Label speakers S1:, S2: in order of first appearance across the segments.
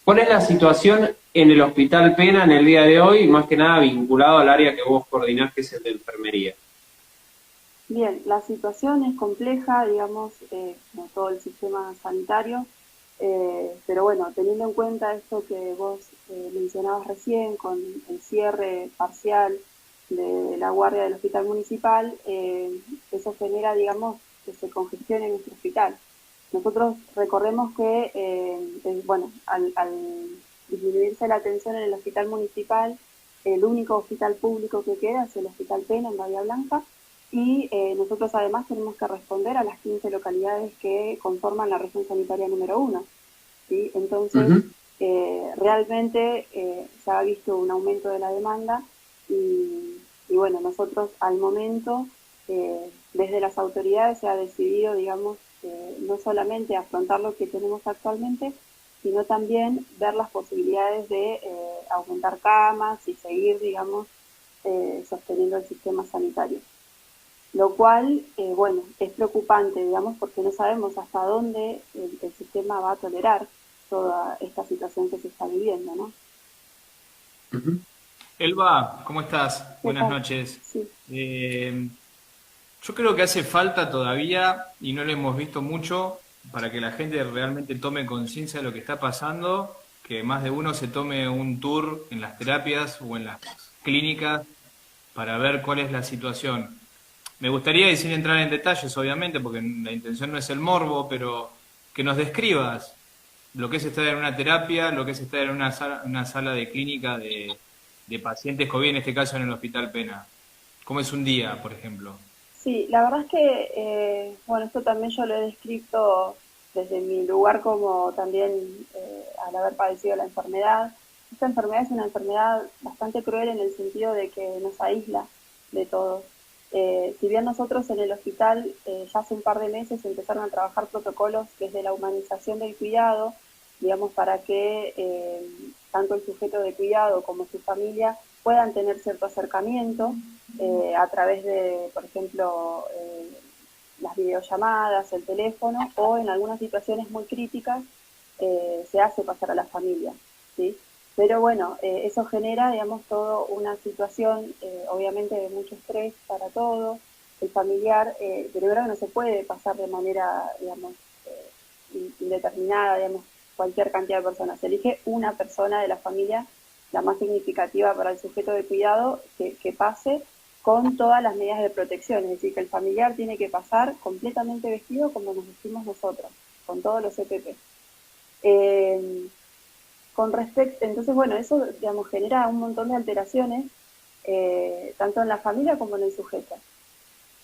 S1: ¿Cuál es la situación en el Hospital Pena en el día de hoy, más que nada vinculado al área que vos coordinás, que es el de enfermería?
S2: Bien, la situación es compleja, digamos, como todo el sistema sanitario, pero bueno, teniendo en cuenta esto que vos mencionabas recién, con el cierre parcial de la guardia del hospital municipal, eso genera, digamos, que se congestione nuestro hospital. Nosotros recordemos que, bueno, al disminuirse la atención en el hospital municipal, el único hospital público que queda es el Hospital Pena en Bahía Blanca, y nosotros además tenemos que responder a las 15 localidades que conforman la región sanitaria número 1. ¿Sí? Entonces,
S1: Ujú.
S2: realmente se ha visto un aumento de la demanda y bueno, nosotros al momento, desde las autoridades se ha decidido, digamos, no solamente afrontar lo que tenemos actualmente, sino también ver las posibilidades de aumentar camas y seguir, digamos, sosteniendo el sistema sanitario. Lo cual, bueno, es preocupante, digamos, porque no sabemos hasta dónde el sistema va a tolerar toda esta situación que se está viviendo, ¿no?
S1: Ujú.
S3: Elba, ¿cómo estás?
S2: ¿Qué
S3: Buenas
S2: tal?
S3: noches.
S2: Sí,
S3: Eh, yo creo que hace falta todavía, y no lo hemos visto mucho, para que la gente realmente tome conciencia de lo que está pasando, que más de uno se tome un tour en las terapias o en las clínicas para ver cuál es la situación. Me gustaría, y sin entrar en detalles, obviamente, porque la intención no es el morbo, pero que nos describas lo que es estar en una terapia, lo que es estar en una sala de clínica de pacientes COVID, en este caso en el Hospital Pena. ¿Cómo es un día, por ejemplo?
S2: sí, la verdad es que, bueno, esto también yo lo he descrito desde mi lugar como también al haber padecido la enfermedad. Esta enfermedad es una enfermedad bastante cruel en el sentido de que nos aísla de todos. Si bien nosotros en el hospital ya hace un par de meses empezaron a trabajar protocolos desde la humanización del cuidado, digamos, para que tanto el sujeto de cuidado como su familia puedan tener cierto acercamiento a través de, por ejemplo, las videollamadas, el teléfono, o en algunas situaciones muy críticas se hace pasar a la familia, ¿sí? Pero bueno, eso genera, digamos, toda una situación, obviamente, de mucho estrés para todos. El familiar, primero que no se puede pasar de manera, digamos, indeterminada, digamos, cualquier cantidad de personas. Se elige una persona de la familia, la más significativa para el sujeto de cuidado, que pase con todas las medidas de protección. Es decir, que el familiar tiene que pasar completamente vestido como nos vestimos nosotros, con todos los EPP. Eh, con respecto, entonces, bueno, eso, digamos, genera un montón de alteraciones, tanto en la familia como en el sujeto.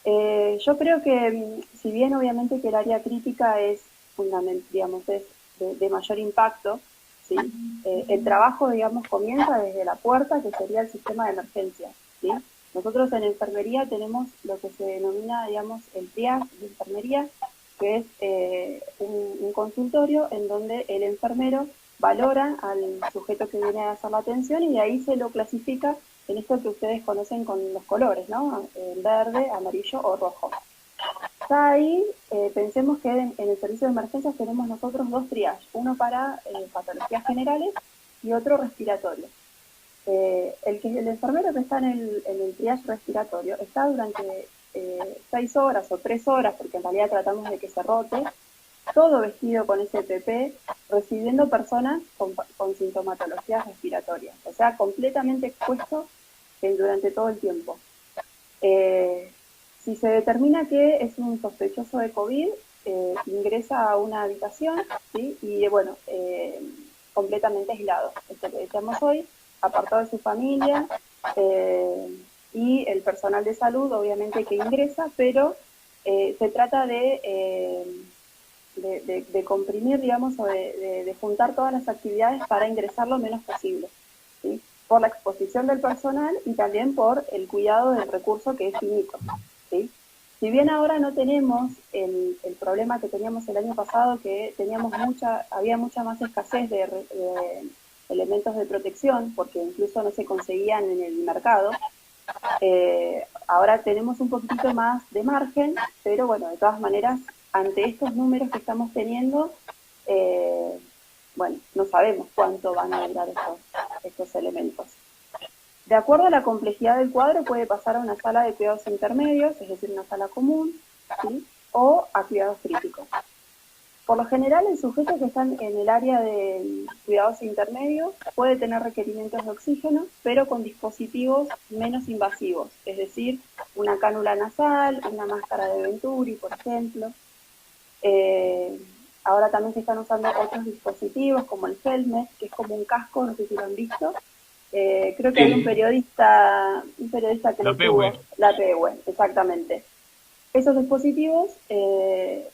S2: Yo creo que, si bien obviamente que el área crítica es fundamental, digamos, es de mayor impacto, ¿sí? El trabajo, digamos, comienza desde la puerta, que sería el sistema de emergencia, ¿sí? Nosotros en enfermería tenemos lo que se denomina, digamos, el triage de enfermería, que es un consultorio en donde el enfermero valora al sujeto que viene a hacer la atención y de ahí se lo clasifica en esto que ustedes conocen con los colores, ¿no? Verde, amarillo o rojo. Ya ahí, pensemos que en el servicio de emergencias tenemos nosotros dos triages, uno para patologías generales y otro respiratorio. El enfermero que está en el triage respiratorio está durante 6 horas o 3 horas, porque en realidad tratamos de que se rote, todo vestido con SPP, recibiendo personas con sintomatologías respiratorias, o sea, completamente expuesto durante todo el tiempo. Eh, si se determina que es un sospechoso de COVID, ingresa a una habitación, ¿sí? Y bueno, completamente aislado, esto que decíamos hoy, apartado de su familia, eh, y el personal de salud, obviamente, que ingresa, pero se trata de comprimir, digamos, o de juntar todas las actividades para ingresar lo menos posible, ¿sí? Por la exposición del personal y también por el cuidado del recurso que es finito, ¿sí? Si bien ahora no tenemos el problema que teníamos el año pasado, que había mucha más escasez de elementos de protección, porque incluso no se conseguían en el mercado, ahora tenemos un poquitito más de margen, pero bueno, de todas maneras, ante estos números que estamos teniendo, eh, bueno, no sabemos cuánto van a durar estos elementos. De acuerdo a la complejidad del cuadro, puede pasar a una sala de cuidados intermedios, es decir, una sala común, ¿sí? O a cuidados críticos. Por lo general, el sujeto que está en el área de cuidados intermedios puede tener requerimientos de oxígeno, pero con dispositivos menos invasivos, es decir, una cánula nasal, una máscara de Venturi, por ejemplo. Ahora también se están usando otros dispositivos, como el Helmet, que es como un casco, no sé si lo han visto. Creo que hay un periodista que lo tuvo, la PEWE, exactamente. Esos dispositivos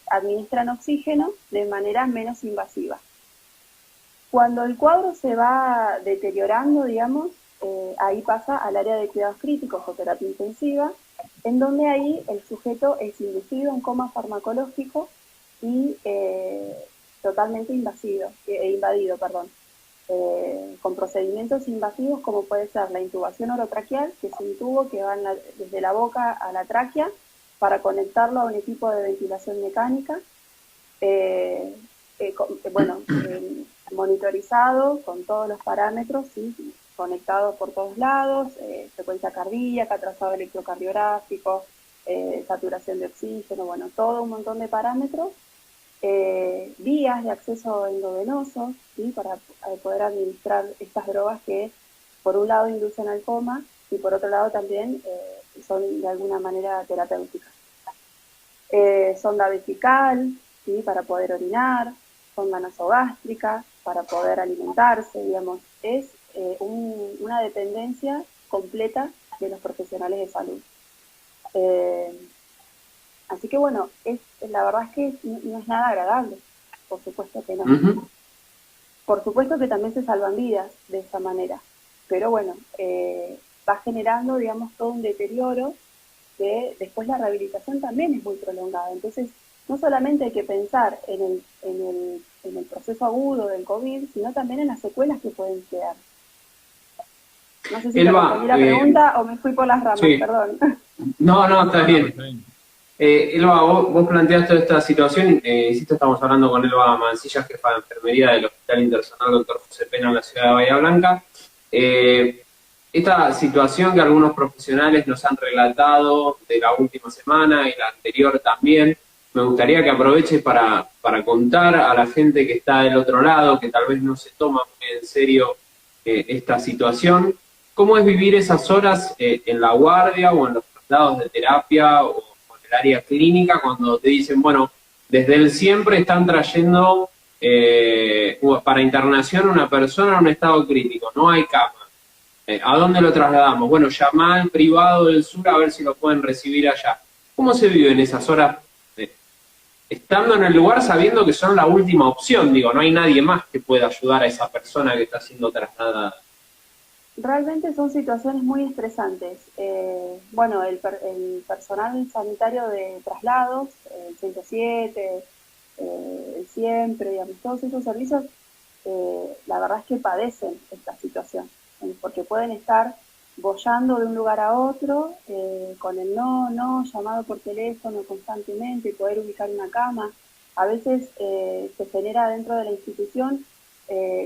S2: administran oxígeno de manera menos invasiva. Cuando el cuadro se va deteriorando, digamos, ahí pasa al área de cuidados críticos o terapia intensiva, en donde ahí el sujeto es inducido en coma farmacológico y totalmente invadido, con procedimientos invasivos como puede ser la intubación orotraqueal, que es un tubo que va desde la boca a la tráquea para conectarlo a un equipo de ventilación mecánica, monitorizado con todos los parámetros, ¿sí? Conectado por todos lados, frecuencia cardíaca, trazado electrocardiográfico, saturación de oxígeno, bueno, todo un montón de parámetros. Vías de acceso endovenoso, ¿sí? Para poder administrar estas drogas que por un lado inducen al coma y por otro lado también son de alguna manera terapéuticas. Sonda vesical, ¿sí? Para poder orinar, sonda nasogástrica para poder alimentarse, digamos, es una dependencia completa de los profesionales de salud. Así que bueno, la verdad es que no es nada agradable, por supuesto que no. Por supuesto que también se salvan vidas de esa manera, pero bueno, va generando, digamos, todo un deterioro que después la rehabilitación también es muy prolongada. Entonces, no solamente hay que pensar en el proceso agudo del COVID, sino también en las secuelas que pueden quedar. No sé si te respondí la pregunta o me fui por las ramas, sí. Perdón.
S1: No, está bien. Elba, vos planteaste toda esta situación, insisto, estamos hablando con Elba Mancilla, jefa de enfermería del Hospital Internacional Dr. José Pena en la ciudad de Bahía Blanca. Esta situación que algunos profesionales nos han relatado de la última semana y la anterior también, me gustaría que aproveche para contar a la gente que está del otro lado, que tal vez no se toma muy en serio esta situación, cómo es vivir esas horas en la guardia o en los traslados de terapia o el área clínica, cuando te dicen, bueno, desde el siempre están trayendo para internación una persona en un estado crítico, no hay cama. ¿A dónde lo trasladamos? Bueno, llama al privado del sur a ver si lo pueden recibir allá. ¿Cómo se vive en esas horas estando en el lugar sabiendo que son la última opción? Digo, no hay nadie más que pueda ayudar a esa persona que está siendo trasladada.
S2: Realmente son situaciones muy estresantes. Bueno, el personal sanitario de traslados, el 107, el Siempre, digamos, todos esos servicios, la verdad es que padecen esta situación, porque pueden estar boyando de un lugar a otro, con el no, llamado por teléfono constantemente, poder ubicar una cama. A veces se genera dentro de la institución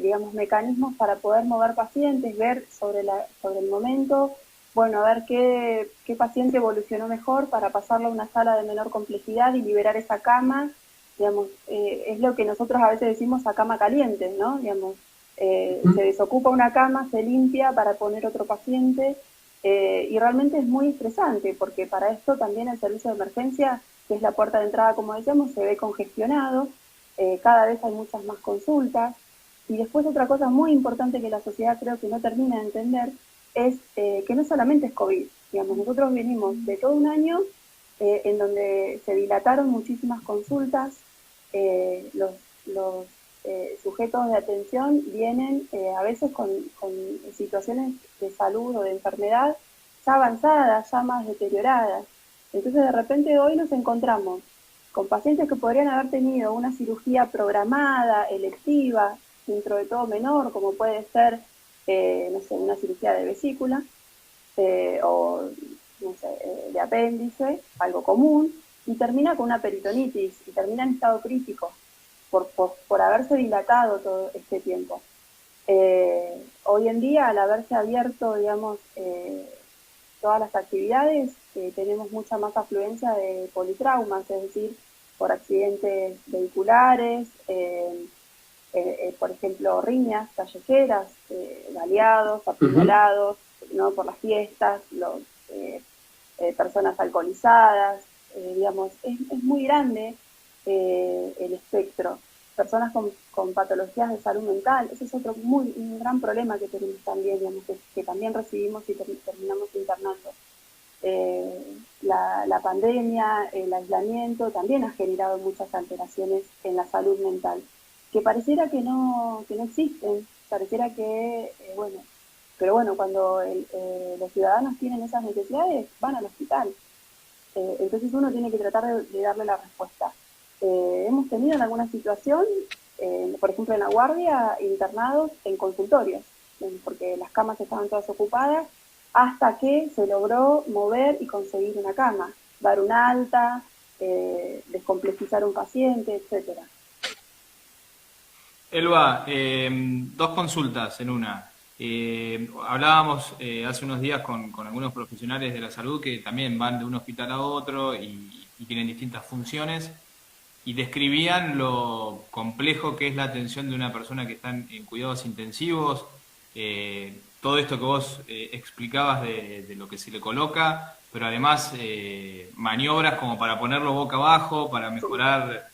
S2: digamos, mecanismos para poder mover pacientes, ver sobre el momento, bueno, a ver qué paciente evolucionó mejor para pasarlo a una sala de menor complejidad y liberar esa cama, digamos, es lo que nosotros a veces decimos a cama caliente, ¿no? Digamos, se desocupa una cama, se limpia para poner otro paciente, y realmente es muy estresante, porque para esto también el servicio de emergencia, que es la puerta de entrada, como decíamos, se ve congestionado, cada vez hay muchas más consultas. Y después otra cosa muy importante que la sociedad creo que no termina de entender es que no solamente es COVID. Digamos, nosotros venimos de todo un año en donde se dilataron muchísimas consultas, los sujetos de atención vienen a veces con situaciones de salud o de enfermedad ya avanzadas, ya más deterioradas. Entonces de repente hoy nos encontramos con pacientes que podrían haber tenido una cirugía programada, electiva, dentro de todo menor, como puede ser, no sé, una cirugía de vesícula, o, no sé, de apéndice, algo común, y termina con una peritonitis, y termina en estado crítico. por haberse dilatado todo este tiempo. Hoy en día, al haberse abierto, digamos, todas las actividades, tenemos mucha más afluencia de politraumas, es decir, por accidentes vehiculares, por ejemplo, riñas callejeras, baleados, apuñalados, ¿no? Por las fiestas, personas alcoholizadas, digamos, es muy grande el espectro. Personas con patologías de salud mental, ese es un gran problema que tenemos también, digamos, que también recibimos y terminamos internando. La pandemia, el aislamiento también ha generado muchas alteraciones en la salud mental, que pareciera que no existen, pareciera que, pero bueno, cuando los ciudadanos tienen esas necesidades, van al hospital. Entonces uno tiene que tratar de darle la respuesta. Hemos tenido en alguna situación, por ejemplo en La Guardia, internados en consultorios, porque las camas estaban todas ocupadas, hasta que se logró mover y conseguir una cama, dar un alta, descomplejizar un paciente, etcétera.
S3: Elba, dos consultas en una. Hablábamos hace unos días con algunos profesionales de la salud que también van de un hospital a otro y tienen distintas funciones y describían lo complejo que es la atención de una persona que está en cuidados intensivos, todo esto que vos explicabas de lo que se le coloca, pero además maniobras como para ponerlo boca abajo, para mejorar,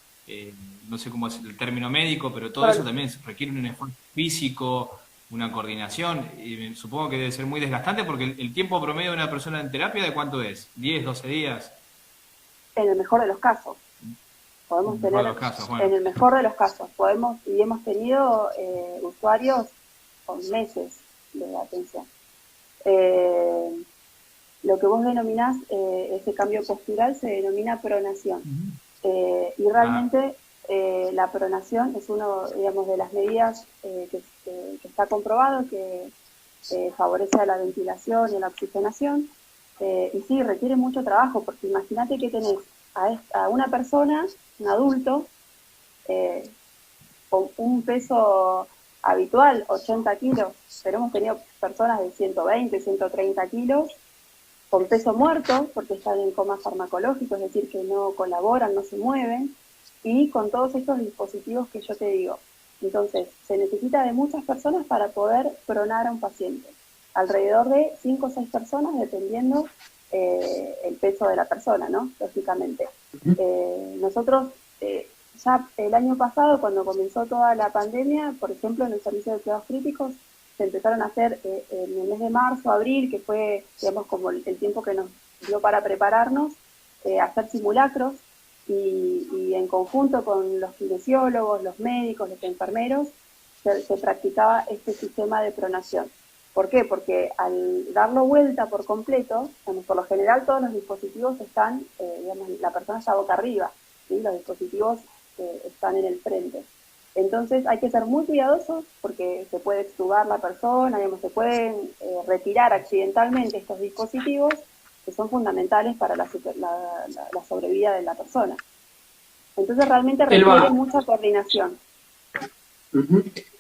S3: no sé cómo es el término médico, pero todo eso también requiere un esfuerzo físico, una coordinación, y supongo que debe ser muy desgastante porque el tiempo promedio de una persona en terapia, ¿de cuánto es? ¿10, 12 días?
S2: En el mejor de los casos. Podemos tener, en el mejor de los casos, hemos tenido usuarios con meses de atención. Lo que vos denominás, ese cambio postural, se denomina pronación. Y realmente la pronación es uno, digamos, de las medidas que está comprobado que favorece a la ventilación y a la oxigenación. Y sí, requiere mucho trabajo, porque imagínate que tenés a una persona, un adulto, con un peso habitual, 80 kilos, pero hemos tenido personas de 120, 130 kilos, con peso muerto, porque están en coma farmacológico, es decir, que no colaboran, no se mueven, y con todos estos dispositivos que yo te digo. Entonces, se necesita de muchas personas para poder pronar a un paciente. Alrededor de 5 o 6 personas, dependiendo el peso de la persona, ¿no? Lógicamente. Nosotros, ya el año pasado, cuando comenzó toda la pandemia, por ejemplo, en el servicio de cuidados críticos, se empezaron a hacer en el mes de marzo, abril, que fue, digamos, como el tiempo que nos dio para prepararnos, hacer simulacros, y en conjunto con los kinesiólogos, los médicos, los enfermeros, se practicaba este sistema de pronación. ¿Por qué? Porque al darlo vuelta por completo, por lo general todos los dispositivos están, digamos, la persona está boca arriba, ¿sí? Los dispositivos están en el frente. Entonces hay que ser muy cuidadosos porque se puede extubar la persona, digamos, se pueden retirar accidentalmente estos dispositivos que son fundamentales para la sobrevida de la persona. Entonces realmente requiere mucha coordinación.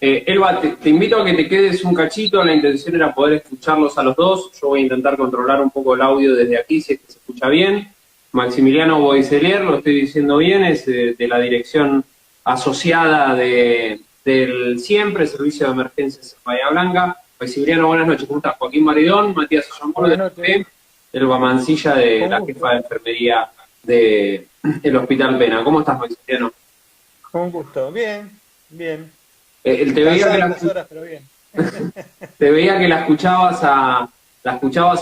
S1: Elba, te invito a que te quedes un cachito, la intención era poder escucharlos a los dos, yo voy a intentar controlar un poco el audio desde aquí, si es que se escucha bien. Maximiliano Boiselier, lo estoy diciendo bien, es de la dirección asociada del SIEMPRE, Servicio de Emergencias en Bahía Blanca. Maximiliano, buenas noches, ¿cómo estás? Joaquín Maridón, Matías Ollambor, de Elba Mancilla, de la jefa de enfermería del Hospital Pena. ¿Cómo estás, Maximiliano?
S4: Con gusto, bien.
S1: Te veía que la escuchabas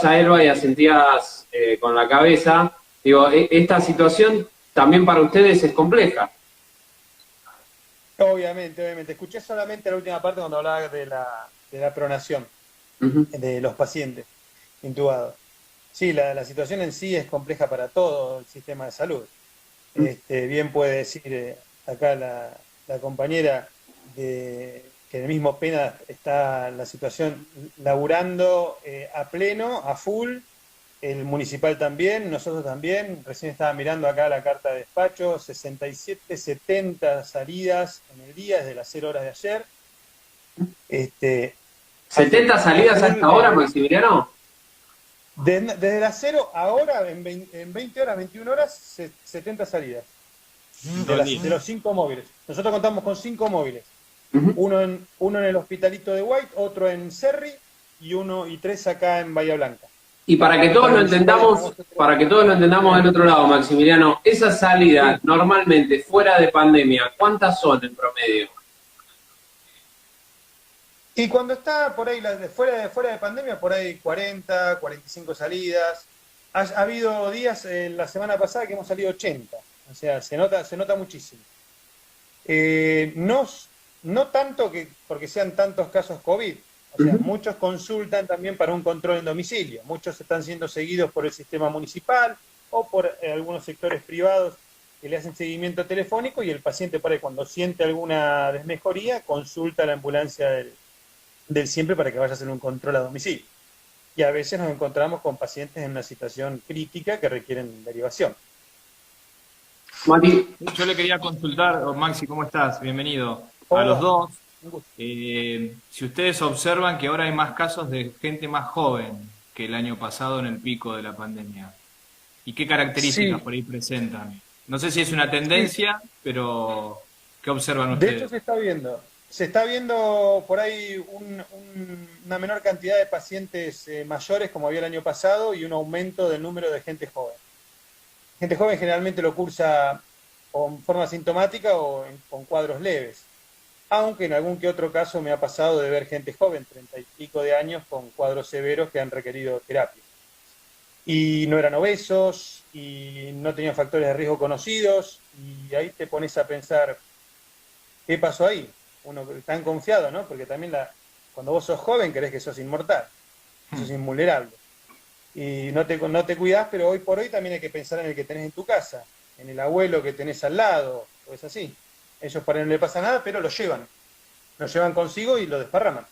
S1: a Elba y asentías con la cabeza. Digo, esta situación también para ustedes es compleja.
S4: Obviamente. Escuché solamente la última parte cuando hablaba de la pronación de los pacientes intubados. Sí, la situación en sí es compleja para todo el sistema de salud. Bien puede decir acá la compañera que en el mismo Pena está la situación laburando a pleno, a full, el municipal también, nosotros también. Recién estaba mirando acá la carta de despacho, 67, 70 salidas en el día desde las 0 horas de ayer.
S1: 70 salidas hasta ahora, Maximiliano.
S4: Desde las 0 ahora, en 20 horas, 21 horas, 70 salidas. De los 5 móviles. Nosotros contamos con 5 móviles. Uno en el hospitalito de White, otro en Cerri y 3 acá en Bahía Blanca.
S1: Y para que todos lo entendamos, del otro lado, Maximiliano, esas salidas normalmente fuera de pandemia, ¿cuántas son en promedio?
S4: Y cuando está por ahí, fuera de pandemia, por ahí 40, 45 salidas. Ha habido días, la semana pasada, que hemos salido 80. O sea, se nota muchísimo. No tanto porque sean tantos casos COVID. O sea, muchos consultan también para un control en domicilio. Muchos están siendo seguidos por el sistema municipal o por algunos sectores privados que le hacen seguimiento telefónico, y el paciente, por ahí, cuando siente alguna desmejoría, consulta a la ambulancia del siempre para que vaya a hacer un control a domicilio. Y a veces nos encontramos con pacientes en una situación crítica que requieren derivación.
S1: Mati.
S3: Yo le quería consultar, Maxi, ¿cómo estás? Bienvenido.
S4: Hola.
S3: A los dos. Si ustedes observan que ahora hay más casos de gente más joven que el año pasado en el pico de la pandemia. ¿Y qué características por ahí presentan? No sé si es una tendencia, pero ¿qué observan ustedes?
S4: De hecho, se está viendo por ahí una menor cantidad de pacientes mayores, como había el año pasado, y un aumento del número de gente joven. Gente joven generalmente lo cursa con forma asintomática o con cuadros leves. Aunque en algún que otro caso me ha pasado de ver gente joven, 30 y pico de años, con cuadros severos que han requerido terapia. Y no eran obesos, y no tenían factores de riesgo conocidos, y ahí te pones a pensar, ¿qué pasó ahí? Uno tan confiado, ¿no? Porque también cuando vos sos joven crees que sos inmortal, que sos invulnerable. Y no te cuidás, pero hoy por hoy también hay que pensar en el que tenés en tu casa, en el abuelo que tenés al lado, o es así. Ellos para no le pasa nada, pero lo llevan consigo y lo desparraman.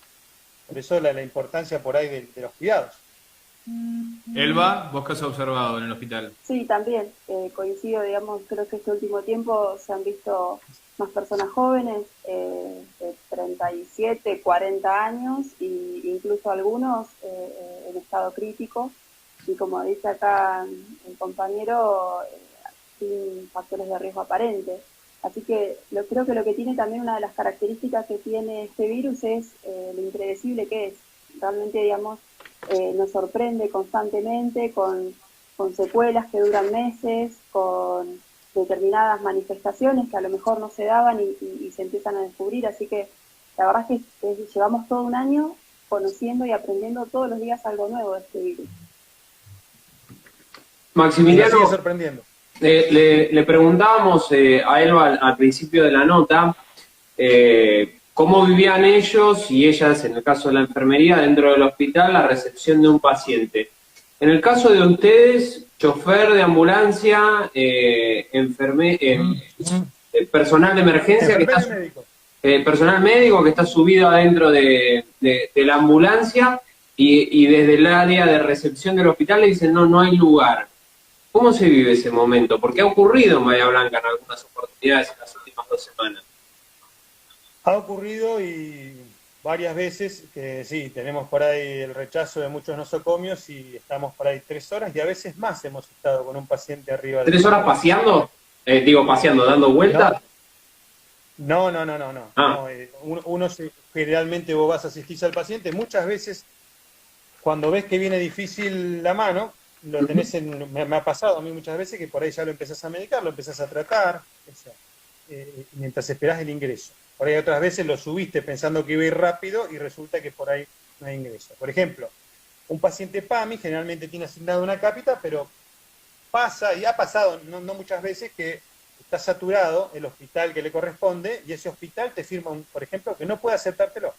S4: Por eso la importancia por ahí de los cuidados.
S3: Elba, ¿vos qué has observado en el hospital?
S2: Sí, también coincido, digamos, creo que este último tiempo se han visto más personas jóvenes, de 37, 40 años, e incluso algunos en estado crítico, y como dice acá el compañero, sin factores de riesgo aparentes. Así que creo que lo que tiene también, una de las características que tiene este virus es lo impredecible que es. Realmente, digamos, nos sorprende constantemente con secuelas que duran meses, con determinadas manifestaciones que a lo mejor no se daban y se empiezan a descubrir. Así que la verdad es que llevamos todo un año conociendo y aprendiendo todos los días algo nuevo de este virus.
S1: Maximiliano,
S4: sigue sorprendiendo.
S1: Le preguntábamos a Elba al principio de la nota cómo vivían ellos y ellas, en el caso de la enfermería, dentro del hospital, la recepción de un paciente. En el caso de ustedes, chofer de ambulancia, personal de emergencia, personal médico que está subido adentro de la ambulancia y desde el área de recepción del hospital le dicen no hay lugar. ¿Cómo se vive ese momento? Porque ha ocurrido en Bahía Blanca en algunas oportunidades en las últimas 2 semanas.
S4: Ha ocurrido, y varias veces que sí, tenemos por ahí el rechazo de muchos nosocomios y estamos por ahí 3 horas y a veces más hemos estado con un paciente arriba.
S1: ¿3 horas paseando? Paseando, dando vueltas.
S4: No. Generalmente vos vas a asistir al paciente. Muchas veces, cuando ves que viene difícil la mano, lo tenés me ha pasado a mí muchas veces que por ahí ya lo empezás a medicar, lo empezás a tratar, mientras esperás el ingreso. Por ahí otras veces lo subiste pensando que iba a ir rápido y resulta que por ahí no hay ingreso. Por ejemplo, un paciente PAMI generalmente tiene asignado una cápita, pero pasa, y ha pasado no muchas veces, que está saturado el hospital que le corresponde y ese hospital te firma, por ejemplo, que no puede aceptártelo.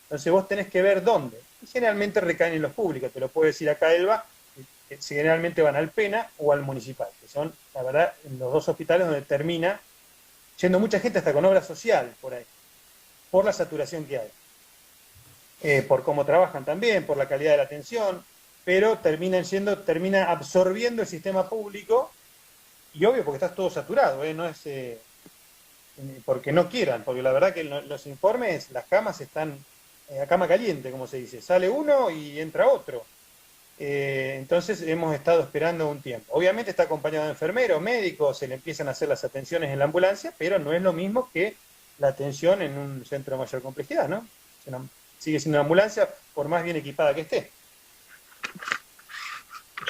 S4: Entonces vos tenés que ver dónde. Y generalmente recaen en los públicos, te lo puedo decir acá, Elba, generalmente van al PENA o al municipal, que son, la verdad, los 2 hospitales donde termina yendo mucha gente hasta con obra social por ahí, por la saturación que hay, por cómo trabajan también, por la calidad de la atención. pero termina absorbiendo el sistema público, y obvio porque estás todo saturado, no es porque no quieran, porque la verdad que los informes, las camas están a cama caliente, como se dice, sale uno y entra otro. Entonces hemos estado esperando un tiempo. Obviamente está acompañado de enfermeros, médicos, se le empiezan a hacer las atenciones en la ambulancia, pero no es lo mismo que la atención en un centro de mayor complejidad, ¿no? Sigue siendo una ambulancia, por más bien equipada que esté.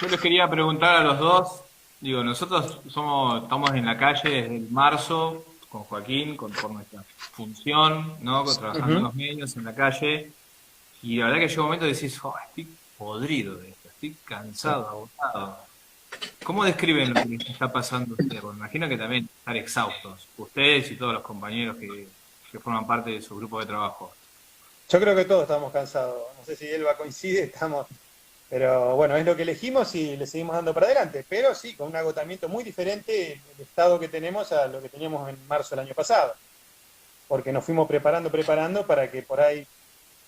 S3: Yo les quería preguntar a los dos, digo, nosotros estamos en la calle desde el marzo, con Joaquín, por nuestra función, ¿no? Trabajando en los medios, en la calle, y la verdad que llega un momento y decís, estoy podrido de esto, estoy cansado, agotado. ¿Cómo describen lo que les está pasando a ustedes? Bueno, imagino que también están exhaustos, ustedes y todos los compañeros que forman parte de su grupo de trabajo.
S4: Yo creo que todos estamos cansados, no sé si Elba coincide, pero bueno, es lo que elegimos y le seguimos dando para adelante, pero sí, con un agotamiento muy diferente el estado que tenemos a lo que teníamos en marzo del año pasado, porque nos fuimos preparando para que por ahí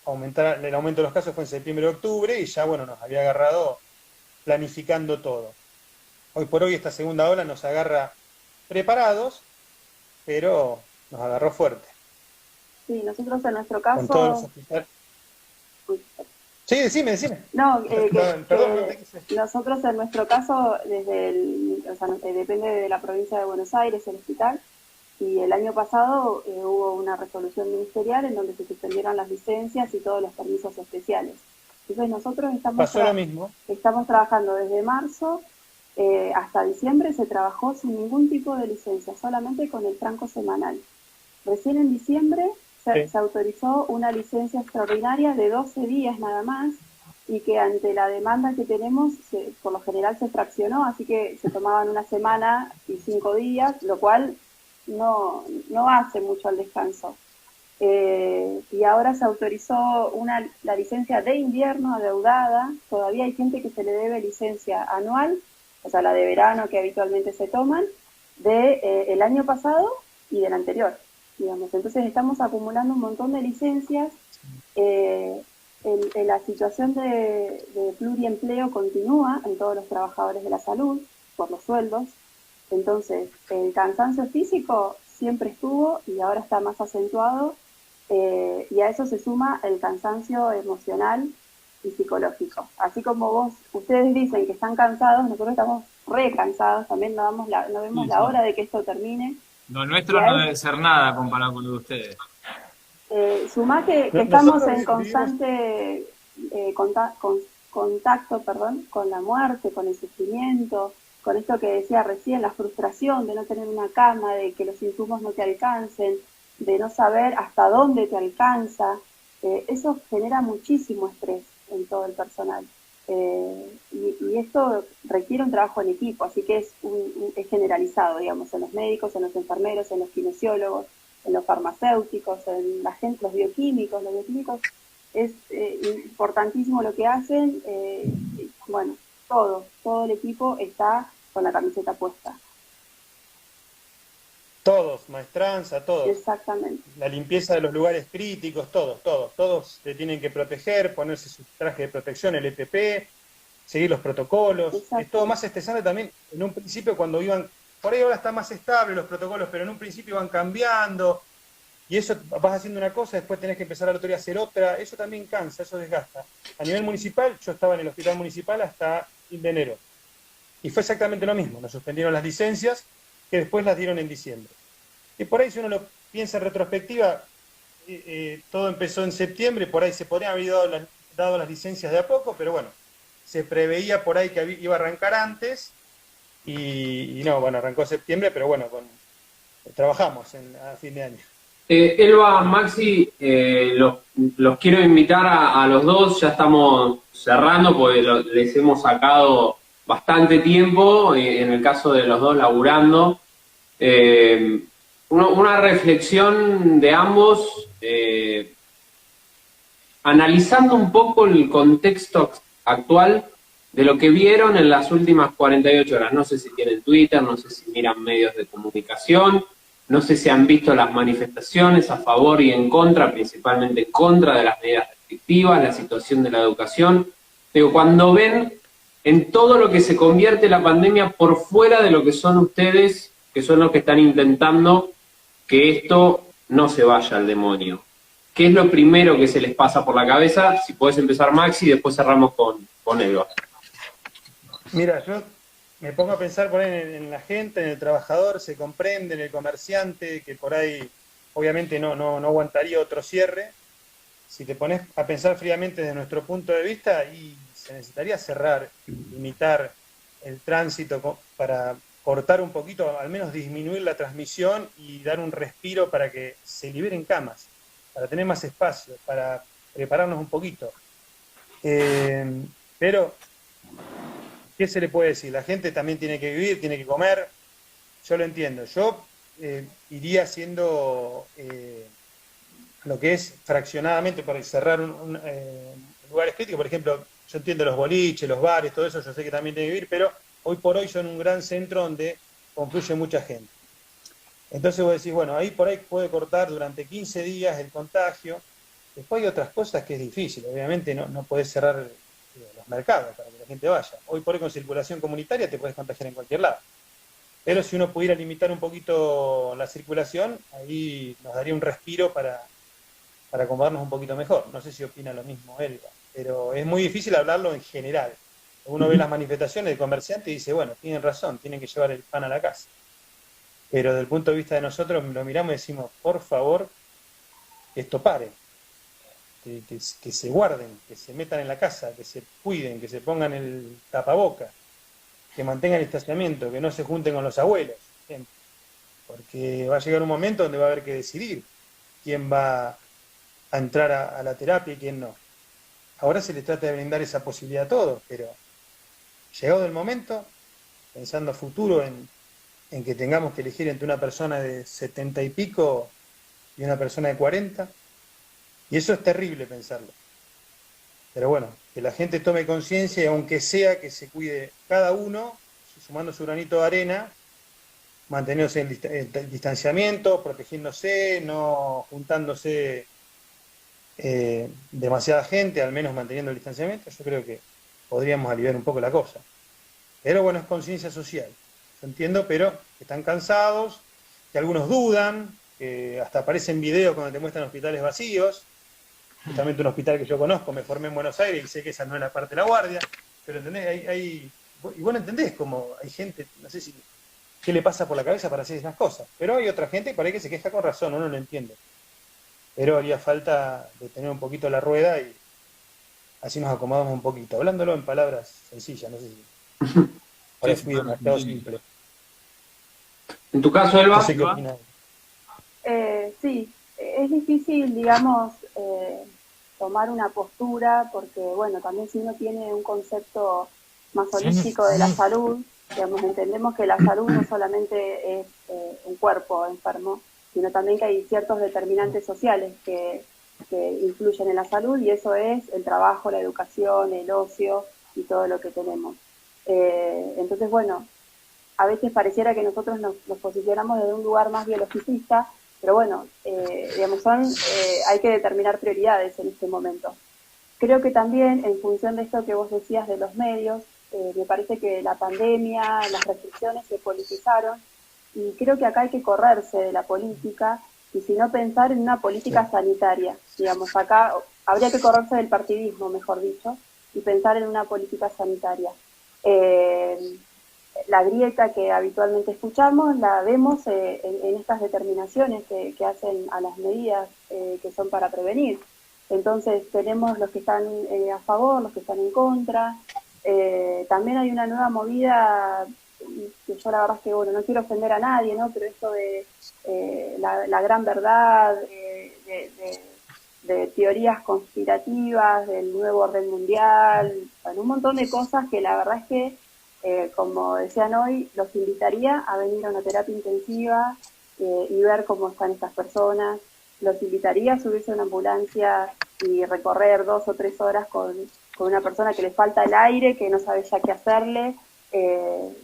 S4: el aumento de los casos fue en septiembre, octubre, y ya, bueno, nos había agarrado planificando todo. Hoy por hoy esta segunda ola nos agarra preparados, pero nos agarró fuerte.
S2: Sí, nosotros en nuestro caso...
S4: Con todos los hospitales. Sí, decime.
S2: No,
S4: perdón,
S2: nosotros en nuestro caso, depende de la provincia de Buenos Aires, el hospital, y el año pasado hubo una resolución ministerial en donde se suspendieron las licencias y todos los permisos especiales. Entonces nosotros estamos trabajando desde marzo hasta diciembre, se trabajó sin ningún tipo de licencia, solamente con el franco semanal. Recién en diciembre se autorizó una licencia extraordinaria de 12 días nada más, y que ante la demanda que tenemos, por lo general se fraccionó, así que se tomaban una semana y 5 días, lo cual no hace mucho al descanso. Y ahora se autorizó la licencia de invierno adeudada. Todavía hay gente que se le debe licencia anual, o sea, la de verano que habitualmente se toman, el año pasado y del anterior, digamos. Entonces estamos acumulando un montón de licencias. La situación de pluriempleo continúa en todos los trabajadores de la salud por los sueldos. Entonces, el cansancio físico siempre estuvo y ahora está más acentuado, y a eso se suma el cansancio emocional y psicológico. Así como ustedes dicen que están cansados, nosotros estamos re cansados, también no vemos la hora de que esto termine.
S3: Lo nuestro no debe ser nada comparado con lo de ustedes.
S2: Sumá que estamos en constante contacto con la muerte, con el sufrimiento, con esto que decía recién, la frustración de no tener una cama, de que los insumos no te alcancen, de no saber hasta dónde te alcanza. Eso genera muchísimo estrés en todo el personal. Y esto requiere un trabajo en equipo, así que es generalizado, digamos, en los médicos, en los enfermeros, en los kinesiólogos, en los farmacéuticos, en la gente, los bioquímicos. Los bioquímicos es importantísimo lo que hacen. Bueno, todo el equipo está con la camiseta puesta.
S4: Todos, maestranza, todos.
S2: Exactamente.
S4: La limpieza de los lugares críticos, todos se tienen que proteger, ponerse su traje de protección, el EPP, seguir los protocolos. Es todo más estresante también. En un principio cuando iban, por ahí ahora están más estables los protocolos, pero en un principio iban cambiando, y eso vas haciendo una cosa, después tenés que empezar al otro día a hacer otra. Eso también cansa, eso desgasta. A nivel municipal, yo estaba en el hospital municipal hasta fin de enero, y fue exactamente lo mismo. Nos suspendieron las licencias, que después las dieron en diciembre. Y por ahí, si uno lo piensa en retrospectiva, todo empezó en septiembre, por ahí se podrían haber dado las licencias de a poco, pero bueno, se preveía por ahí que iba a arrancar antes, y no, bueno, arrancó septiembre, pero bueno, trabajamos a fin de año.
S1: Elba, Maxi, los quiero invitar a los dos, ya estamos cerrando porque les hemos sacado bastante tiempo, en el caso de los dos laburando. Una reflexión de ambos, analizando un poco el contexto actual de lo que vieron en las últimas 48 horas. No sé si tienen Twitter, no sé si miran medios de comunicación, no sé si han visto las manifestaciones a favor y en contra, principalmente en contra de las medidas restrictivas, la situación de la educación. Digo, cuando ven en todo lo que se convierte la pandemia por fuera de lo que son ustedes, que son los que están intentando que esto no se vaya al demonio. ¿Qué es lo primero que se les pasa por la cabeza? Si podés empezar, Maxi, y después cerramos con Elba.
S4: Mira, yo me pongo a pensar por ahí en la gente, en el trabajador, se comprende, en el comerciante, que por ahí obviamente no aguantaría otro cierre. Si te pones a pensar fríamente desde nuestro punto de vista, y se necesitaría cerrar, limitar el tránsito para cortar un poquito, al menos disminuir la transmisión y dar un respiro para que se liberen camas, para tener más espacio, para prepararnos un poquito. Pero, ¿qué se le puede decir? La gente también tiene que vivir, tiene que comer, yo lo entiendo. Yo iría haciendo lo que es fraccionadamente para cerrar lugares críticos. Por ejemplo, yo entiendo los boliches, los bares, todo eso, yo sé que también tiene que vivir, pero hoy por hoy son un gran centro donde confluye mucha gente. Entonces vos decís, bueno, ahí por ahí puede cortar durante 15 días el contagio. Después hay otras cosas que es difícil, obviamente no podés cerrar los mercados para que la gente vaya. Hoy por hoy con circulación comunitaria te podés contagiar en cualquier lado. Pero si uno pudiera limitar un poquito la circulación, ahí nos daría un respiro para acomodarnos un poquito mejor. No sé si opina lo mismo Elba, pero es muy difícil hablarlo en general. Uno ve las manifestaciones de comerciantes y dice, bueno, tienen razón, tienen que llevar el pan a la casa. Pero desde el punto de vista de nosotros lo miramos y decimos, por favor, que esto pare, que se guarden, que se metan en la casa, que se cuiden, que se pongan el tapaboca, que mantengan el distanciamiento, que no se junten con los abuelos, porque va a llegar un momento donde va a haber que decidir quién va a entrar a la terapia y quién no. Ahora se le trata de brindar esa posibilidad a todos, pero llegado el momento, pensando a futuro en que tengamos que elegir entre una persona de 70 y pico y una persona de 40, y eso es terrible pensarlo. Pero bueno, que la gente tome conciencia y aunque sea que se cuide cada uno, sumando su granito de arena, manteniéndose el distanciamiento, protegiéndose, no juntándose demasiada gente, al menos manteniendo el distanciamiento, yo creo que podríamos aliviar un poco la cosa. Pero bueno, es conciencia social. Yo entiendo, pero están cansados, que algunos dudan, que hasta aparecen videos cuando te muestran hospitales vacíos. Justamente un hospital que yo conozco, me formé en Buenos Aires y sé que esa no es la parte de la guardia, pero ¿entendés? Y vos entendés como hay gente, no sé si qué le pasa por la cabeza para hacer esas cosas, pero hay otra gente para que se queja con razón, uno lo entiende. Pero haría falta de tener un poquito la rueda y así nos acomodamos un poquito, hablándolo en palabras sencillas, no sé si ahora fui demasiado simple.
S1: ¿En tu caso, Elba?
S4: No sé qué opinas.
S2: Sí, es difícil, digamos, tomar una postura, porque, bueno, también si uno tiene un concepto más holístico de la salud, digamos, entendemos que la salud no solamente es un cuerpo enfermo, sino también que hay ciertos determinantes sociales que influyen en la salud, y eso es el trabajo, la educación, el ocio y todo lo que tenemos. Entonces, bueno, a veces pareciera que nosotros nos posicionamos desde un lugar más biologicista, pero bueno, digamos, hay que determinar prioridades en este momento. Creo que también, en función de esto que vos decías de los medios, me parece que la pandemia, las restricciones se politizaron, y creo que acá hay que correrse de la política, y si no pensar en una política sanitaria. Digamos, acá habría que correrse del partidismo, mejor dicho, y pensar en una política sanitaria. La grieta que habitualmente escuchamos la vemos en estas determinaciones que hacen a las medidas que son para prevenir. Entonces tenemos los que están a favor, los que están en contra. También hay una nueva movida, que yo la verdad es que, bueno, no quiero ofender a nadie, ¿no? Pero esto de la gran verdad, de teorías conspirativas, del nuevo orden mundial, bueno, un montón de cosas que la verdad es que, como decían hoy, los invitaría a venir a una terapia intensiva y ver cómo están estas personas. Los invitaría a subirse a una ambulancia y recorrer 2 o 3 horas con una persona que le falta el aire, que no sabe ya qué hacerle.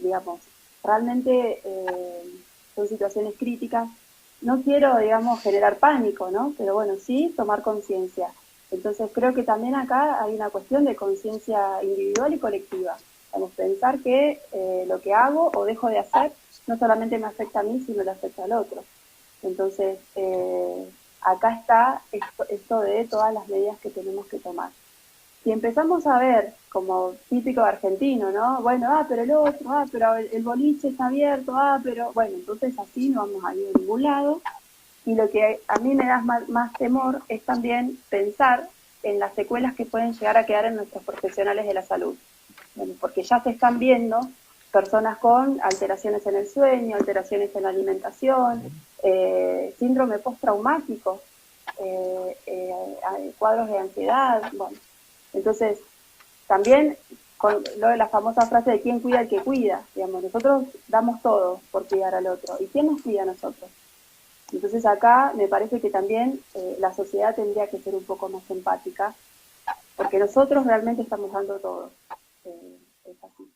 S2: Digamos, realmente son situaciones críticas. No quiero, digamos, generar pánico, ¿no? Pero bueno, sí tomar conciencia. Entonces creo que también acá hay una cuestión de conciencia individual y colectiva. Vamos a pensar que lo que hago o dejo de hacer no solamente me afecta a mí, sino le afecta al otro. Entonces, acá está esto de todas las medidas que tenemos que tomar. Si empezamos a ver, como típico argentino, ¿no? Bueno, pero el otro, pero el boliche está abierto, pero... Bueno, entonces así no vamos a ir a ningún lado. Y lo que a mí me da más temor es también pensar en las secuelas que pueden llegar a quedar en nuestros profesionales de la salud. Bueno, porque ya se están viendo personas con alteraciones en el sueño, alteraciones en la alimentación, síndrome postraumático, cuadros de ansiedad. Bueno, entonces, también con lo de la famosa frase de quién cuida al que cuida, digamos, nosotros damos todo por cuidar al otro. ¿Y quién nos cuida a nosotros? Entonces acá me parece que también la sociedad tendría que ser un poco más empática, porque nosotros realmente estamos dando todo. Es así.